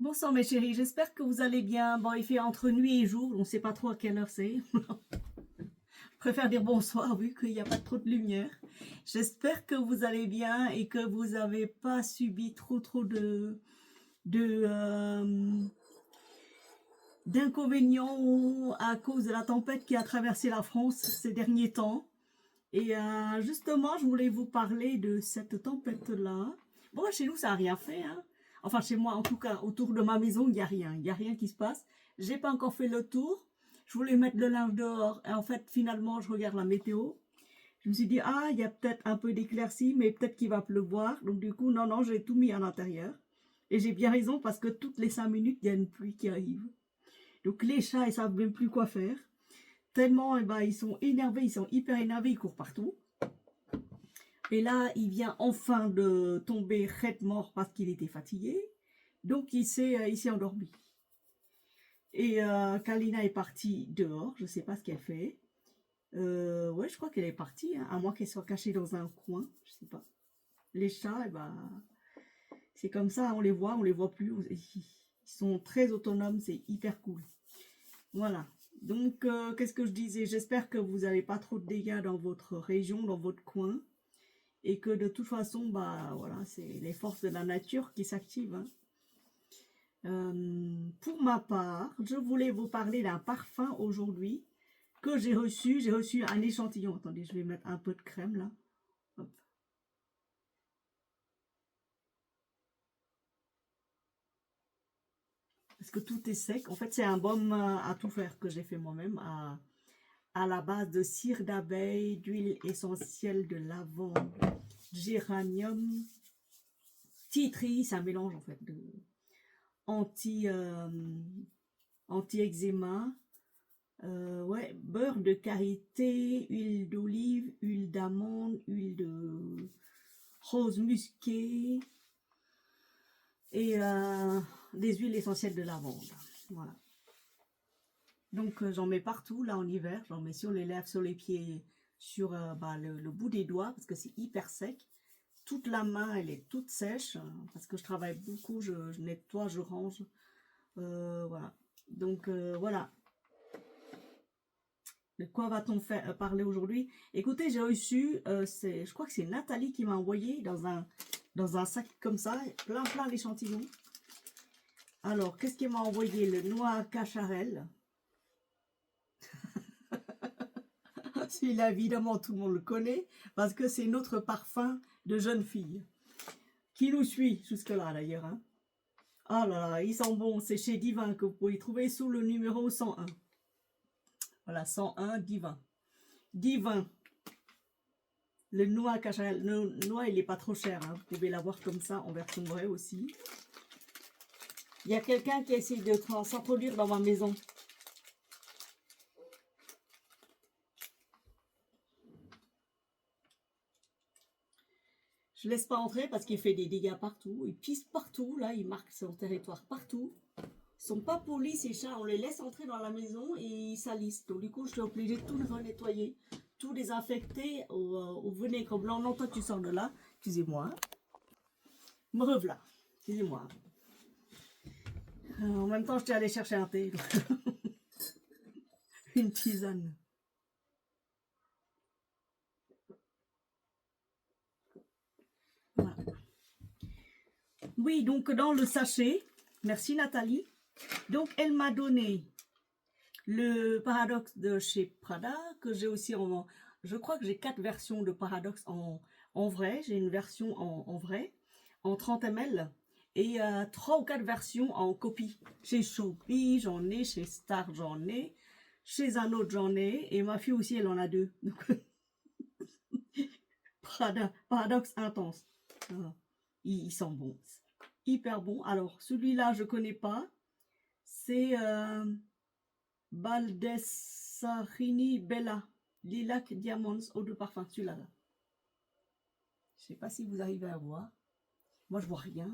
Bonsoir mes chéris, j'espère que vous allez bien. Bon, il fait entre nuit et jour, on ne sait pas trop à quelle heure c'est. Je préfère dire bonsoir vu qu'il n'y a pas trop de lumière. J'espère que vous allez bien et que vous n'avez pas subi trop de d'inconvénients à cause de la tempête qui a traversé la France ces derniers temps. Et justement, je voulais vous parler de cette tempête-là. Bon, chez nous, ça n'a rien fait, hein. Enfin, chez moi, en tout cas, autour de ma maison, il n'y a rien. Il n'y a rien qui se passe. J'ai pas encore fait le tour. Je voulais mettre le linge dehors. Et en fait, finalement, je regarde la météo. Je me suis dit, ah, il y a peut-être un peu d'éclaircie, mais peut-être qu'il va pleuvoir. Donc, du coup, non, j'ai tout mis à l'intérieur. Et j'ai bien raison parce que toutes les 5 minutes, il y a une pluie qui arrive. Donc, les chats, ils savent même plus quoi faire. Tellement, eh ben, ils sont énervés, ils sont hyper énervés, ils courent partout. Et là, il vient enfin de tomber raide mort parce qu'il était fatigué. Donc, il s'est endormi. Et Kalina est partie dehors, je ne sais pas ce qu'elle fait. Ouais, je crois qu'elle est partie, hein, à moins qu'elle soit cachée dans un coin, je sais pas. Les chats, eh ben, c'est comme ça, on les voit plus. Ils sont très autonomes, c'est hyper cool. Voilà. Donc, qu'est-ce que je disais? J'espère que vous n'avez pas trop de dégâts dans votre région, dans votre coin. Et que de toute façon, bah voilà, c'est les forces de la nature qui s'activent, hein. Pour ma part, je voulais vous parler d'un parfum aujourd'hui que j'ai reçu. J'ai reçu un échantillon. Attendez, je vais mettre un peu de crème là. Hop. Parce que tout est sec. En fait, c'est un baume à tout faire que j'ai fait moi-même à la base de cire d'abeille, d'huile essentielle de lavande, géranium, tea tree. C'est un mélange en fait de anti anti-eczéma, ouais, beurre de karité, huile d'olive, huile d'amande, huile de rose musquée et des huiles essentielles de lavande. Voilà. Donc j'en mets partout là en hiver, j'en mets sur les lèvres, sur les pieds, sur le bout des doigts parce que c'est hyper sec. Toute la main elle est toute sèche parce que je travaille beaucoup, je nettoie, je range. Voilà. Donc voilà. De quoi va-t-on parler aujourd'hui? Écoutez, j'ai reçu, je crois que c'est Nathalie qui m'a envoyé dans un sac comme ça, plein d'échantillons. Alors, qu'est-ce qu'elle m'a envoyé? Le noix cacharel. Celui-là, évidemment, tout le monde le connaît, parce que c'est notre parfum de jeune fille, qui nous suit jusque-là d'ailleurs, hein. Ah là là, ils sont bons, c'est chez Divin que vous pouvez trouver sous le numéro 101. Voilà, 101, Divin. Divin. Le noix cacharel, le noix il est pas trop cher, hein. Vous pouvez l'avoir comme ça en version vraie aussi. Il y a quelqu'un qui essaie de s'introduire dans ma maison. Je laisse pas entrer parce qu'il fait des dégâts partout. Il pisse partout, là, il marque son territoire partout. Ils sont pas polis ces chats, on les laisse entrer dans la maison et ils salissent. Donc du coup, je suis obligée de tout nettoyer, tout désinfecter au vinaigre blanc. Non, toi tu sors de là, excusez-moi. Me revoilà, excusez-moi. En même temps, je t'ai allé chercher un thé. Une tisane. Voilà. Oui, donc dans le sachet, merci Nathalie. Donc elle m'a donné le paradoxe de chez Prada, que j'ai aussi en... Je crois que j'ai 4 versions de paradoxe en vrai. J'ai une version en vrai, en 30 ml. Et 3 ou 4 versions en copie. Chez Shopee, j'en ai. Chez Star, j'en ai. Chez un autre, j'en ai. Et ma fille aussi, elle en a 2. Donc, Prada, paradoxe intense. Ah, ils sont bons. Hyper bons. Alors, celui-là, je connais pas. C'est... Baldessarini Bella, Lilac Diamonds, eau de parfum, celui-là. Là. Je sais pas si vous arrivez à voir. Moi, je vois rien.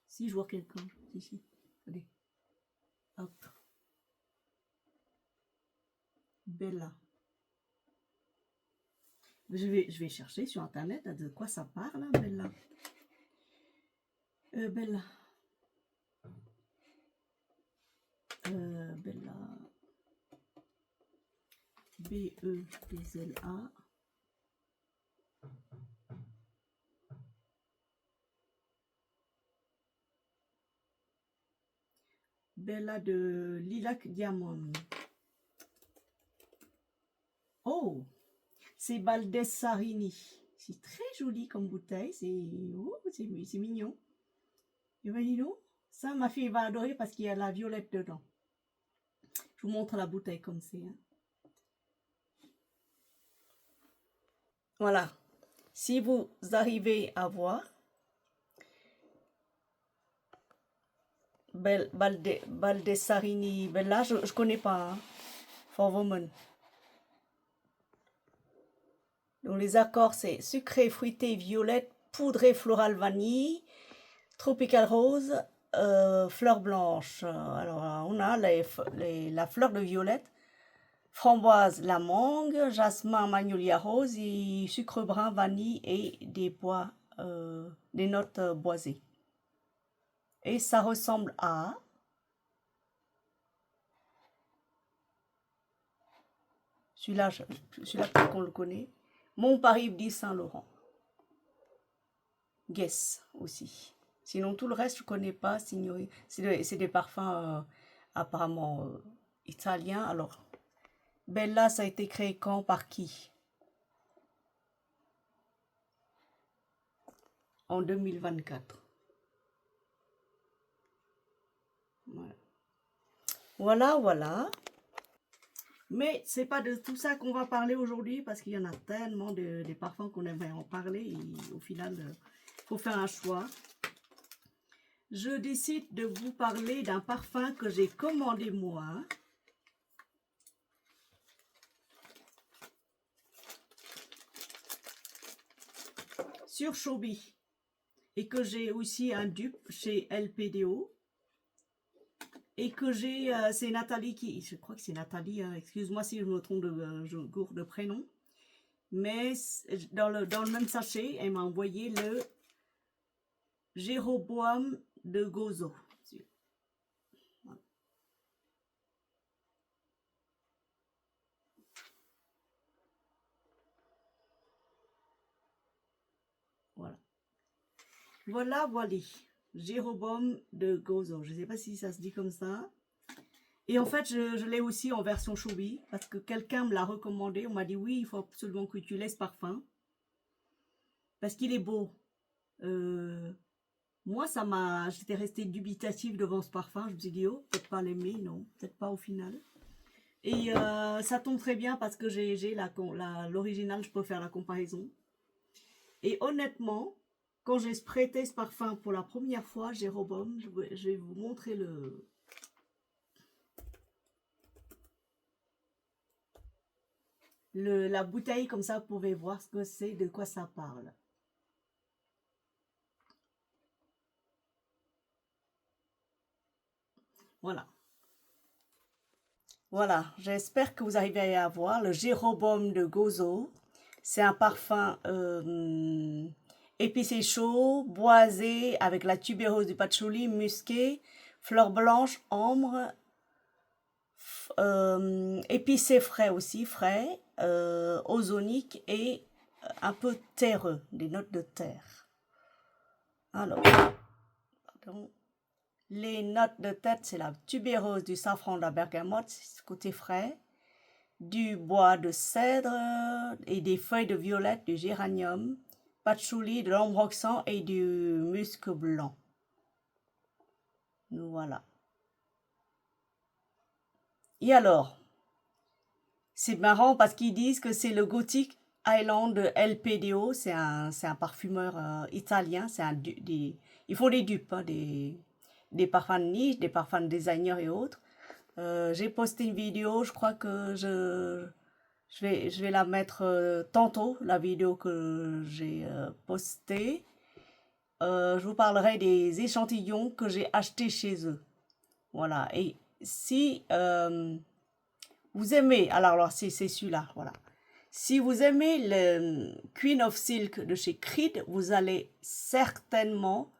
Si, je vois quelqu'un. Ici. Allez. Hop. Bella. Je vais chercher sur Internet de quoi ça parle, hein, Bella. Bella. B-E-2-L-A. Bella de Lilac Diamond. Oh, c'est Baldessarini. C'est très joli comme bouteille. C'est mignon. Et ben dis donc, ça ma fille va adorer parce qu'il y a la violette dedans. Je vous montre la bouteille comme c'est. Hein. Voilà. Si vous arrivez à voir, Baldessarini, Bella, je ne connais pas. Hein. For Women. Donc les accords, c'est sucré, fruité, violette, poudré, floral, vanille, tropical rose, fleur blanche. Alors on a la fleur de violette, framboise, la mangue, jasmin, magnolia rose et sucre brun, vanille et des notes boisées. Et ça ressemble à... Celui-là, peut-être qu'on le connaît. Mon Paris dit Saint-Laurent. Guess aussi. Sinon, tout le reste, je ne connais pas. C'est des parfums apparemment italiens. Alors, Bella, ça a été créé quand? Par qui? En 2024. Voilà. Mais c'est pas de tout ça qu'on va parler aujourd'hui parce qu'il y en a tellement des parfums qu'on aimerait en parler et au final, il faut faire un choix. Je décide de vous parler d'un parfum que j'ai commandé moi. Sur Showbie. Et que j'ai aussi un dupe chez LPDO. Et que j'ai, c'est Nathalie je crois que c'est Nathalie, excuse-moi si je me trompe de prénom. Mais dans le même sachet, elle m'a envoyé le Jéroboam de Gozo. Voilà. Voilà. Jéroboam de Gozo. Je ne sais pas si ça se dit comme ça. Et en fait, je l'ai aussi en version Showbie parce que quelqu'un me l'a recommandé. On m'a dit oui, il faut absolument que tu laisses parfum. Parce qu'il est beau. Moi, j'étais restée dubitative devant ce parfum. Je me suis dit, oh, peut-être pas l'aimer, non, peut-être pas au final. Et ça tombe très bien parce que j'ai l'original, je peux faire la comparaison. Et honnêtement, quand j'ai sprayé ce parfum pour la première fois, Jéroboam, je vais vous montrer la bouteille, comme ça vous pouvez voir ce que c'est, de quoi ça parle. Voilà, j'espère que vous arrivez à voir le Jéroboam de Gozo. C'est un parfum épicé chaud, boisé, avec la tubéreuse du patchouli, musqué, fleurs blanches, ambre, épicé frais aussi, ozonique et un peu terreux, des notes de terre. Alors, pardon. Les notes de tête, c'est la tubéreuse, du safran, de la bergamote, côté frais, du bois de cèdre et des feuilles de violette, du géranium, patchouli, de l'ambroxan et du musc blanc. Voilà. Et alors, c'est marrant parce qu'ils disent que c'est le Gothic Island de LPDO, c'est un parfumeur italien, ils font des dupes, hein, des parfums de niche, des parfums de designers et autres. J'ai posté une vidéo, je crois que je vais la mettre tantôt, la vidéo que j'ai postée. Je vous parlerai des échantillons que j'ai achetés chez eux. Voilà, et si vous aimez, alors c'est celui-là, voilà. Si vous aimez le Queen of Silk de chez Creed, vous allez certainement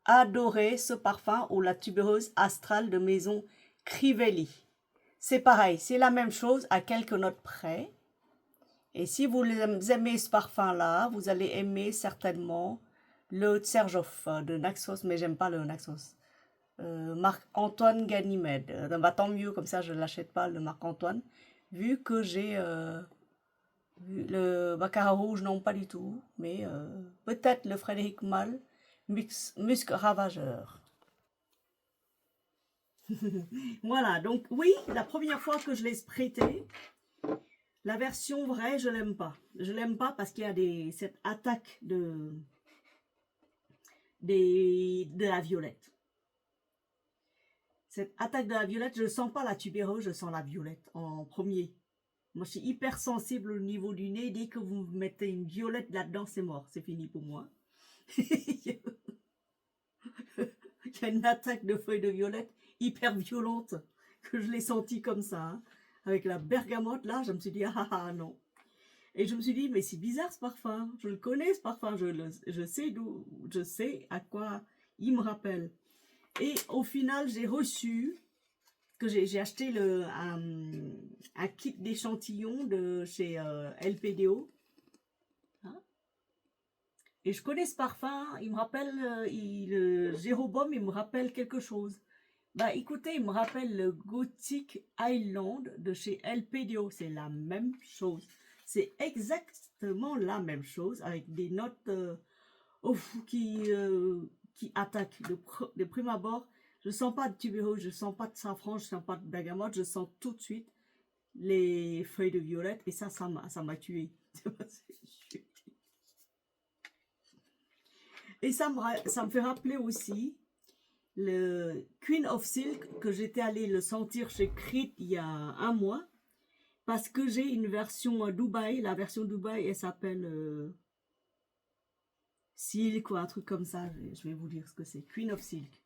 adorer ce parfum ou la tubéreuse astrale de maison Crivelli. C'est pareil, c'est la même chose à quelques notes près. Et si vous aimez ce parfum-là, vous allez aimer certainement le Tserjoff de Naxos, mais j'aime pas le Naxos. Marc-Antoine Ganymède. Bah, tant mieux, comme ça je ne l'achète pas, le Marc-Antoine, vu que j'ai le Baccarat rouge, non pas du tout, mais peut-être le Frédéric Malle, Musc Ravageur. Voilà, donc oui, la première fois que je l'ai sprayé, la version vraie, je l'aime pas. Je l'aime pas parce qu'il y a cette attaque de la violette. Cette attaque de la violette, je ne sens pas la tubéreuse, je sens la violette en premier. Moi, je suis hyper sensible au niveau du nez. Dès que vous mettez une violette là-dedans, c'est mort. C'est fini pour moi. Il y a une attaque de feuilles de violette hyper violente que je l'ai sentie comme ça. Hein. Avec la bergamote, là, je me suis dit, ah non. Et je me suis dit, mais c'est bizarre ce parfum. Je le connais, ce parfum. Je sais à quoi il me rappelle. Et au final, j'ai reçu, que j'ai acheté un kit d'échantillons de chez LPDO. Hein, et je connais ce parfum, il me rappelle, le Jérôme, il me rappelle quelque chose. Bah écoutez, il me rappelle le Gothic Island de chez LPDO. C'est la même chose. C'est exactement la même chose avec des notes qui attaquent de prime abord. Je ne sens pas de tubéreuse, je ne sens pas de safran, je ne sens pas de bergamote. Je sens tout de suite les feuilles de violette et ça m'a tué. Et ça me fait rappeler aussi le Queen of Silk que j'étais allée le sentir chez Creed il y a un mois parce que j'ai une version Dubaï. La version Dubaï, elle s'appelle Silk ou un truc comme ça. Je vais vous dire ce que c'est. Queen of Silk.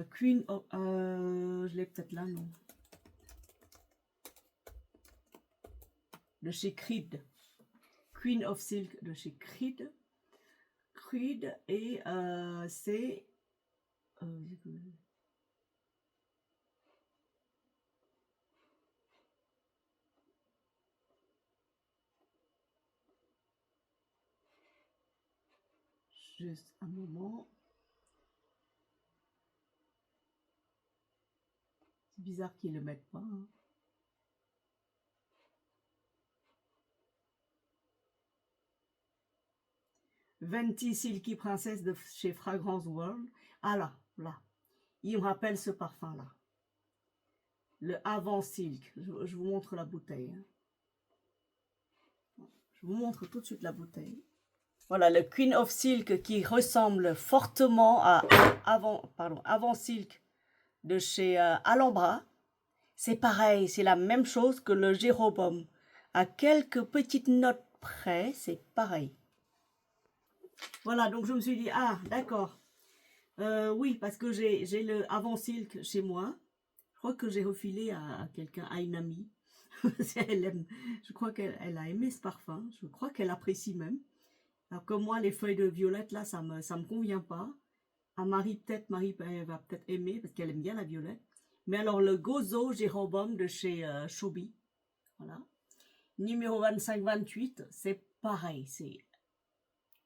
Queen of... je l'ai peut-être là, non. De chez Creed. Queen of Silk de chez Creed. Creed et c'est... juste un moment. C'est bizarre qu'ils ne le mettent pas. Hein. Venti Silky Princess de chez Fragrance World. Ah là. Il me rappelle ce parfum-là. Le Avant Silk. Je vous montre la bouteille. Hein. Je vous montre tout de suite la bouteille. Voilà, le Queen of Silk qui ressemble fortement à Avant Silk de chez Alhambra. C'est pareil, c'est la même chose que le Jérôme. À quelques petites notes près, c'est pareil. Voilà, donc je me suis dit, ah, d'accord. Oui, parce que j'ai le Avant Silk chez moi. Je crois que j'ai refilé à quelqu'un, à une amie. Je crois qu'elle a aimé ce parfum. Je crois qu'elle apprécie même. Alors que moi, les feuilles de violette, là, ça me convient pas. À Marie, elle va peut-être aimer, parce qu'elle aime bien la violette. Mais alors, le Gozo Jérôme de chez Chauby. Voilà. Numéro 25-28, c'est pareil. C'est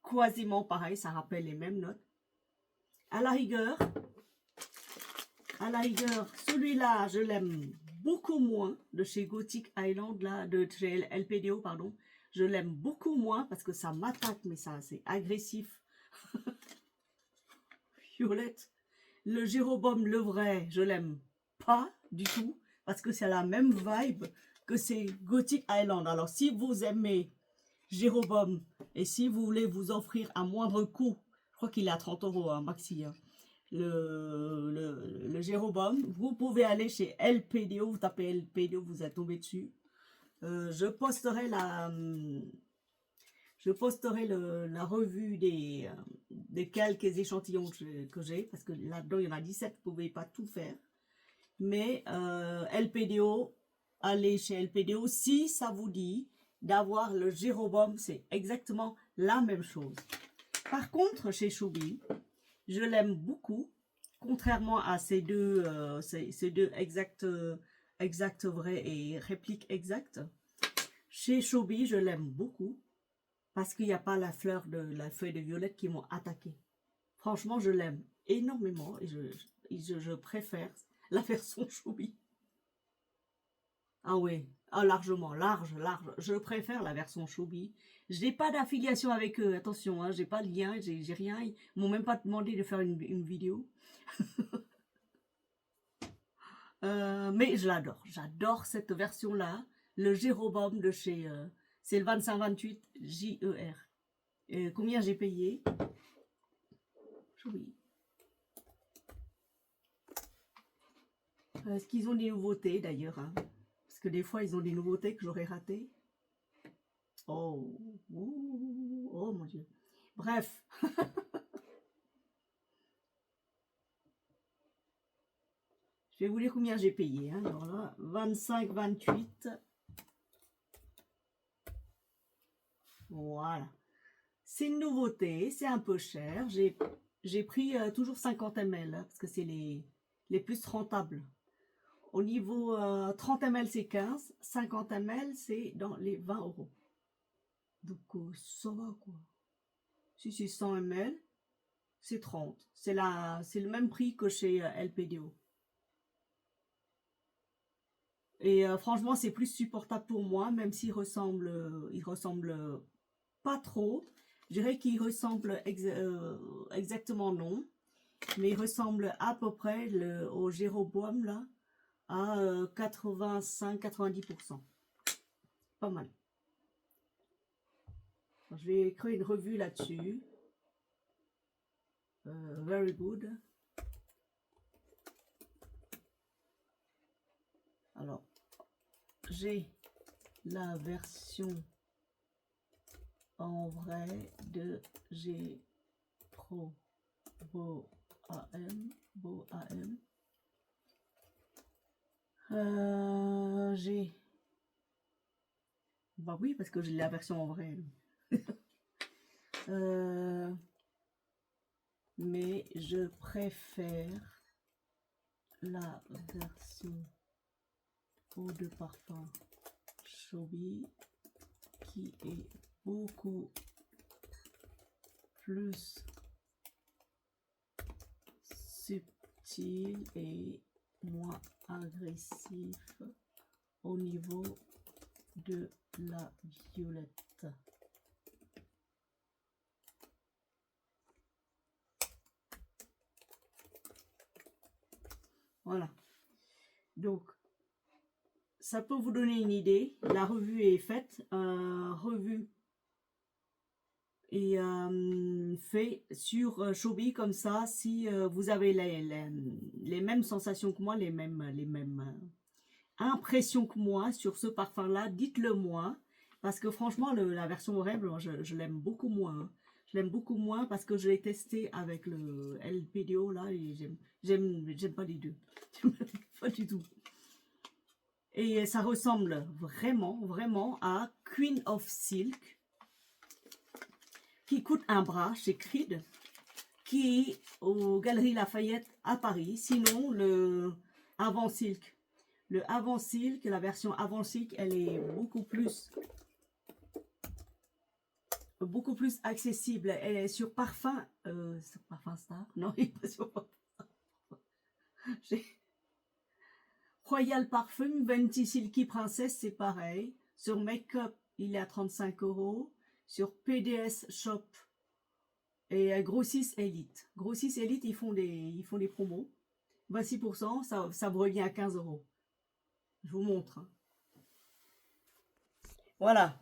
quasiment pareil. Ça rappelle les mêmes notes. À la rigueur, celui-là, je l'aime beaucoup moins de chez Gothic Island, là, de chez LPDO, pardon. Je l'aime beaucoup moins parce que ça m'attaque, mais ça, c'est agressif. Violette. Le Jérôme, le vrai, je l'aime pas du tout parce que c'est la même vibe que c'est Gothic Island. Alors, si vous aimez Jérôme et si vous voulez vous offrir à moindre coût, je crois qu'il est à 30 € hein, maxi, hein, le Jérôme, vous pouvez aller chez LPDO, vous tapez LPDO, vous êtes tombé dessus. Je posterai la revue des quelques échantillons que j'ai, parce que là-dedans, il y en a 17, vous ne pouvez pas tout faire. Mais LPDO, allez chez LPDO, si ça vous dit d'avoir le Jérôme, c'est exactement la même chose. Par contre, chez Chauby, je l'aime beaucoup, contrairement à ces deux exacts vrais et répliques exactes. Chez Chobi, je l'aime beaucoup parce qu'il n'y a pas la feuille de violette qui m'ont attaqué. Franchement, je l'aime énormément et je préfère la version Chobi. Ah oui, ah, largement, large. Je préfère la version Chobi. Je n'ai pas d'affiliation avec eux, attention, hein, j'ai pas de lien, j'ai rien. Ils m'ont même pas demandé de faire une vidéo. Mais je l'adore, j'adore cette version-là. Le Jéroboam de chez... c'est le 2528 JER. Combien j'ai payé? Chobi. Est-ce qu'ils ont des nouveautés d'ailleurs, hein? Parce que des fois, ils ont des nouveautés que j'aurais ratées. Oh, oh mon Dieu. Bref. Je vais vous dire combien j'ai payé. Hein. Alors là, 25,28. Voilà. C'est une nouveauté, c'est un peu cher. J'ai pris toujours 50 ml, hein, parce que c'est les plus rentables. Au niveau 30 ml, c'est 15. 50 ml, c'est dans les 20 €. Donc, ça va quoi. Si c'est 100 ml, c'est 30. C'est le même prix que chez LPDO. Et franchement, c'est plus supportable pour moi, même s'il ressemble, il ressemble pas trop. Je dirais qu'il ressemble exactement non, mais il ressemble à peu près au Jéroboam là, à 85-90%. Pas mal. Je vais créer une revue là-dessus. Very good. Alors, j'ai la version en vrai de G Pro Beau AM. J'ai... Bah oui, parce que j'ai la version en vrai. Mais je préfère la version eau de parfum Chobi qui est beaucoup plus subtil et moins agressif au niveau de la violette. Voilà. Donc, ça peut vous donner une idée. La revue est faite. Revue et fait sur Chobi comme ça. Si vous avez les mêmes sensations que moi, les mêmes impressions que moi sur ce parfum-là, dites-le moi. Parce que franchement, la version horrible, je l'aime beaucoup moins. Hein. Je l'aime beaucoup moins parce que je l'ai testé avec le LPDO là et j'aime pas les deux. Pas du tout. Et ça ressemble vraiment à Queen of Silk, qui coûte un bras chez Creed, qui est aux Galeries Lafayette à Paris. Sinon, le Avant Silk. Le Avant Silk, la version Avant Silk, elle est beaucoup plus accessible. Elle est sur Parfum Star. Non, il n'est pas sur Parfum Star. Royal Parfum, Venti Silky Princess, c'est pareil. Sur Make-up, il est à 35 €. Sur PDS Shop et Grossis Elite. Grossis Elite, ils font des promos. 26%, ça vous revient à 15 €. Je vous montre. Voilà.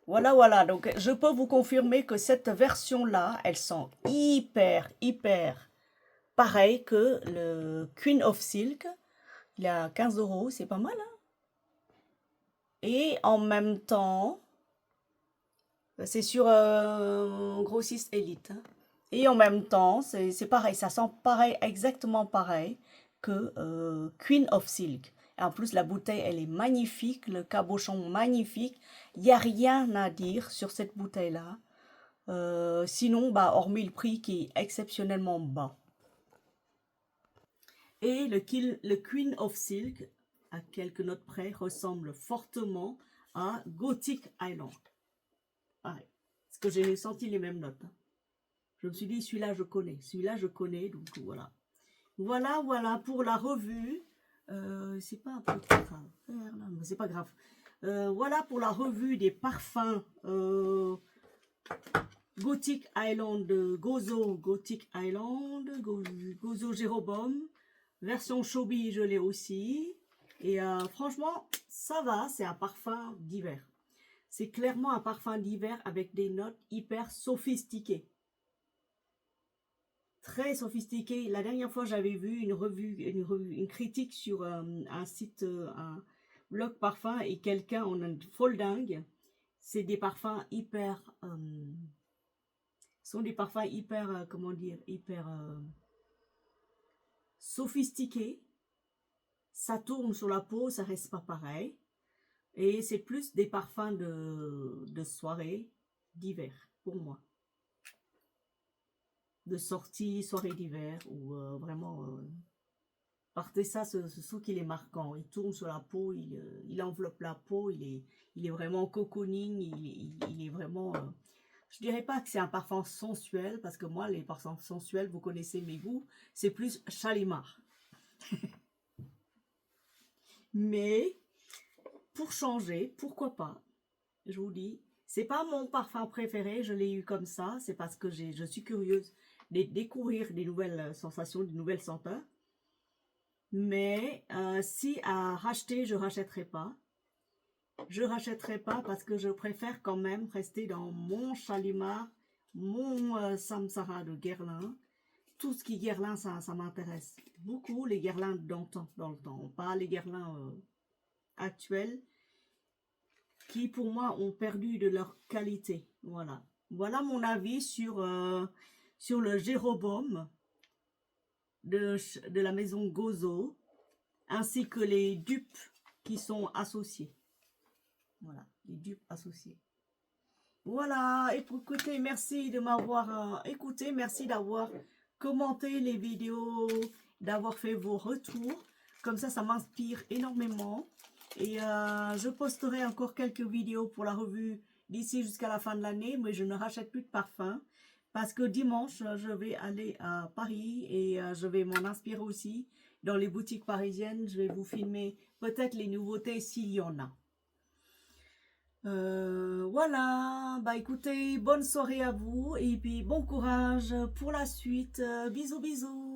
Voilà. Donc, je peux vous confirmer que cette version-là, elle sent hyper pareil que le Queen of Silk. Il est à 15 €, c'est pas mal. Hein? Et en même temps, c'est sur Grossis Elite. Hein? Et en même temps, c'est pareil, ça sent pareil, exactement pareil que Queen of Silk. Et en plus, la bouteille, elle est magnifique, le cabochon magnifique. Il n'y a rien à dire sur cette bouteille-là. Sinon, bah, hormis le prix qui est exceptionnellement bas. Et le Queen of Silk, à quelques notes près, ressemble fortement à Gothic Island. Pareil. Parce que j'ai senti les mêmes notes. Hein. Je me suis dit, celui-là, je connais. Celui-là, je connais. Donc, voilà. Voilà pour la revue. C'est pas un peu grave. Mais c'est pas grave. Voilà pour la revue des parfums Gothic Island, Gozo Gothic Island, Gozo Jéroboam. Version Chobi, je l'ai aussi. Et franchement, ça va, c'est un parfum d'hiver. C'est clairement un parfum d'hiver avec des notes hyper sophistiquées. Très sophistiquées. La dernière fois, j'avais vu une critique sur un site, un blog parfum et quelqu'un en a folle dingue. C'est des parfums hyper... sont des parfums hyper, comment dire, hyper sophistiqués. Ça tourne sur la peau, ça reste pas pareil. Et c'est plus des parfums de soirée, d'hiver, pour moi. De sortie, soirée d'hiver, ou vraiment... partez ça, ce truc, il est marquant. Il tourne sur la peau, il enveloppe la peau, il est vraiment cocooning, il est vraiment... je dirais pas que c'est un parfum sensuel, parce que moi, les parfums sensuels, vous connaissez mes goûts, c'est plus Shalimar. Mais... pour changer, pourquoi pas, je vous dis, c'est pas mon parfum préféré, je l'ai eu comme ça, c'est parce que je suis curieuse de découvrir des nouvelles sensations, des nouvelles senteurs. Mais si à racheter, je rachèterai pas. Je rachèterai pas parce que je préfère quand même rester dans mon Shalimar, mon Samsara de Guerlain. Tout ce qui est Guerlain, ça m'intéresse beaucoup, les Guerlains dans le temps, pas les Guerlains actuels, qui pour moi ont perdu de leur qualité. Voilà. Voilà mon avis sur le Jéroboam de la maison Gozo, ainsi que les dupes qui sont associés. Voilà, les dupes associés. Voilà, écoutez, merci de m'avoir écouté, merci d'avoir commenté les vidéos, d'avoir fait vos retours. Comme ça m'inspire énormément. Et je posterai encore quelques vidéos pour la revue d'ici jusqu'à la fin de l'année, mais je ne rachète plus de parfum parce que dimanche, je vais aller à Paris et je vais m'en inspirer aussi. Dans les boutiques parisiennes, je vais vous filmer peut-être les nouveautés s'il y en a. Voilà, bah écoutez, bonne soirée à vous et puis bon courage pour la suite. Bisous, bisous.